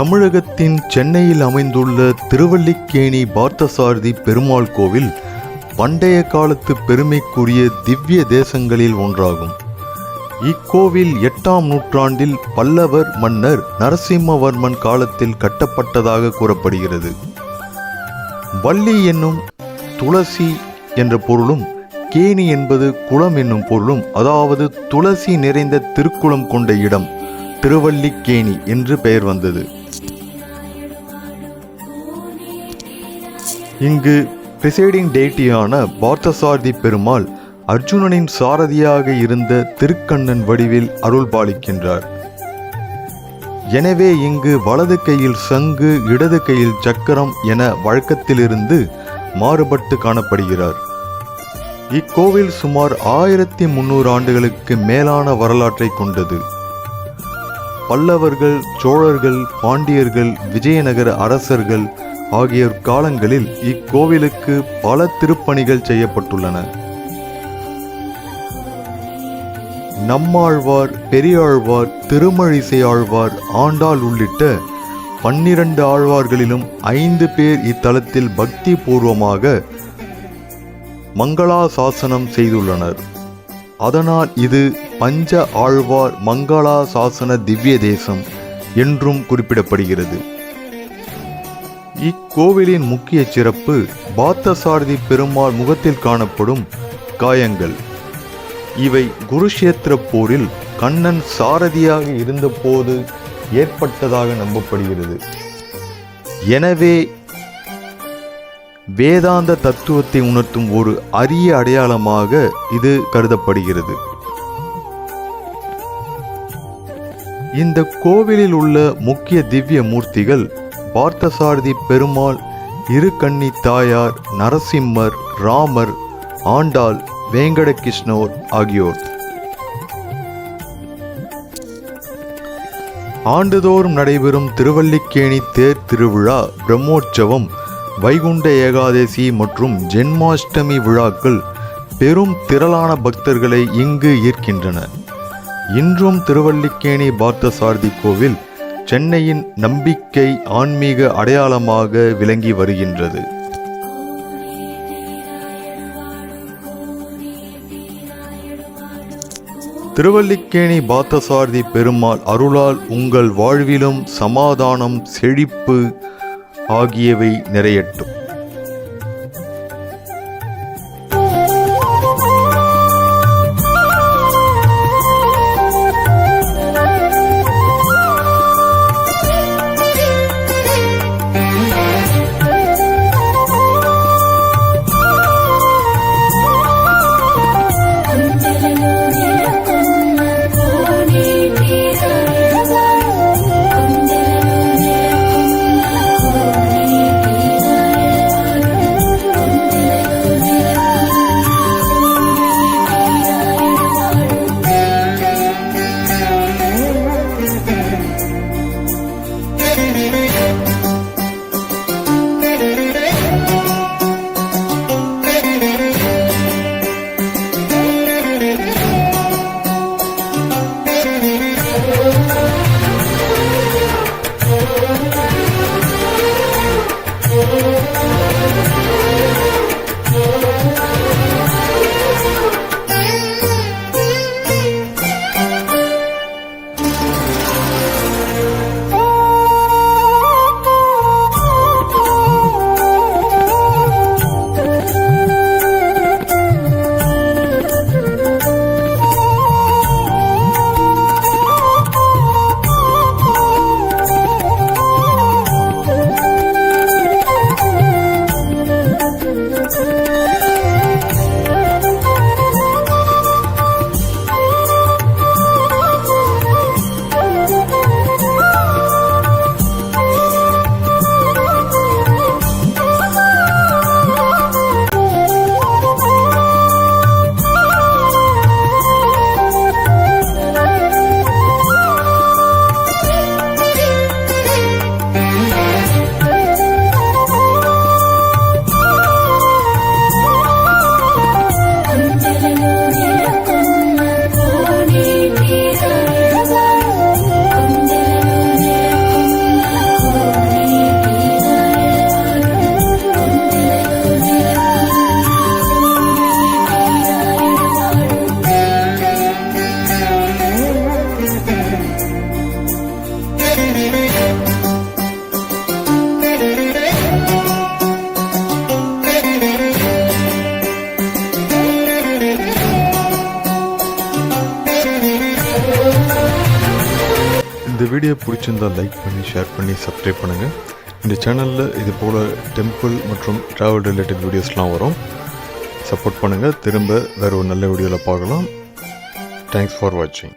தமிழகத்தின் சென்னையில் அமைந்துள்ள திருவல்லிக்கேணி பார்த்தசாரதி பெருமாள் கோவில் பண்டைய காலத்து பெருமைக்குரிய திவ்ய தேசங்களில் ஒன்றாகும். இக்கோவில் 8ஆம் நூற்றாண்டில் பல்லவர் மன்னர் நரசிம்மவர்மன் காலத்தில் கட்டப்பட்டதாக கூறப்படுகிறது. வள்ளி என்னும் துளசி என்ற பொருளும், கேணி என்பது குளம் என்னும் பொருளும், அதாவது துளசி நிறைந்த திருக்குளம் கொண்ட இடம் திருவல்லிக்கேணி என்று பெயர் வந்தது. இங்கு பிரிசைடிங் டெய்டியான பார்த்தசாரதி பெருமாள் அர்ஜுனனின் சாரதியாக இருந்த திருக்கண்ணன் வடிவில் அருள் பாலிக்கின்றார். எனவே இங்கு வலது கையில் சங்கு, இடது கையில் சக்கரம் என வழக்கத்திலிருந்து மாறுபட்டு காணப்படுகிறார். இக்கோவில் சுமார் 1300 ஆண்டுகளுக்கு மேலான வரலாற்றை கொண்டது. பல்லவர்கள், சோழர்கள், பாண்டியர்கள், விஜயநகர அரசர்கள் ஆகியோர் காலங்களில் இக்கோவிலுக்கு பல திருப்பணிகள் செய்யப்பட்டுள்ளன. நம்மாழ்வார், பெரியாழ்வார், திருமழிசை ஆழ்வார், ஆண்டாள் உள்ளிட்ட 12 ஆழ்வார்களிலும் 5 பேர் இத்தலத்தில் பக்தி பூர்வமாக மங்களாசாசனம் செய்துள்ளனர். அதனால் இது பஞ்ச ஆழ்வார் மங்களாசாசன திவ்ய தேசம் என்றும் குறிப்பிடப்படுகிறது. இக்கோவிலின் முக்கிய சிறப்பு பார்த்தசாரதி பெருமாள் முகத்தில் காணப்படும் காயங்கள். இவை குருஷேத்திர போரில் கண்ணன் சாரதியாக இருந்தபோது ஏற்பட்டதாக நம்பப்படுகிறது. எனவே வேதாந்த தத்துவத்தை உணர்த்தும் ஒரு அரிய அடையாளமாக இது கருதப்படுகிறது. இந்த கோவிலில் உள்ள முக்கிய திவ்ய மூர்த்திகள் பார்த்தசாரதி பெருமாள், இரு கன்னி தாயார், நரசிம்மர், ராமர், ஆண்டாள், வேங்கடகிருஷ்ணர் ஆகியோர். ஆண்டுதோறும் நடைபெறும் திருவல்லிக்கேணி தேர் திருவிழா, பிரம்மோற்சவம், வைகுண்ட ஏகாதசி மற்றும் ஜென்மாஷ்டமி விழாக்கள் பெரும் திரளான பக்தர்களை இங்கு ஈர்க்கின்றன. இன்றும் திருவல்லிக்கேணி பார்த்தசாரதி கோவில் சென்னையின் நம்பிக்கை, ஆன்மீக அடையாளமாக விளங்கி வருகின்றது. திருவல்லிக்கேணி பார்த்தசாரதி பெருமாள் அருளால் உங்கள் வாழ்விலும் சமாதானம், செழிப்பு ஆகியவை நிறையட்டும். இந்த வீடியோ பிடிச்சிருந்தா லைக் பண்ணி ஷேர் பண்ணி சப்ஸ்கிரைப் பண்ணுங்கள். இந்த சேனலில் இது போல் டெம்பிள் மற்றும் ட்ராவல் ரிலேட்டட் வீடியோஸ்லாம் வரும். சப்போர்ட் பண்ணுங்கள். திரும்ப வேறு ஒரு நல்ல வீடியோவில் பார்க்கலாம். தேங்க்ஸ் ஃபார் வாட்சிங்.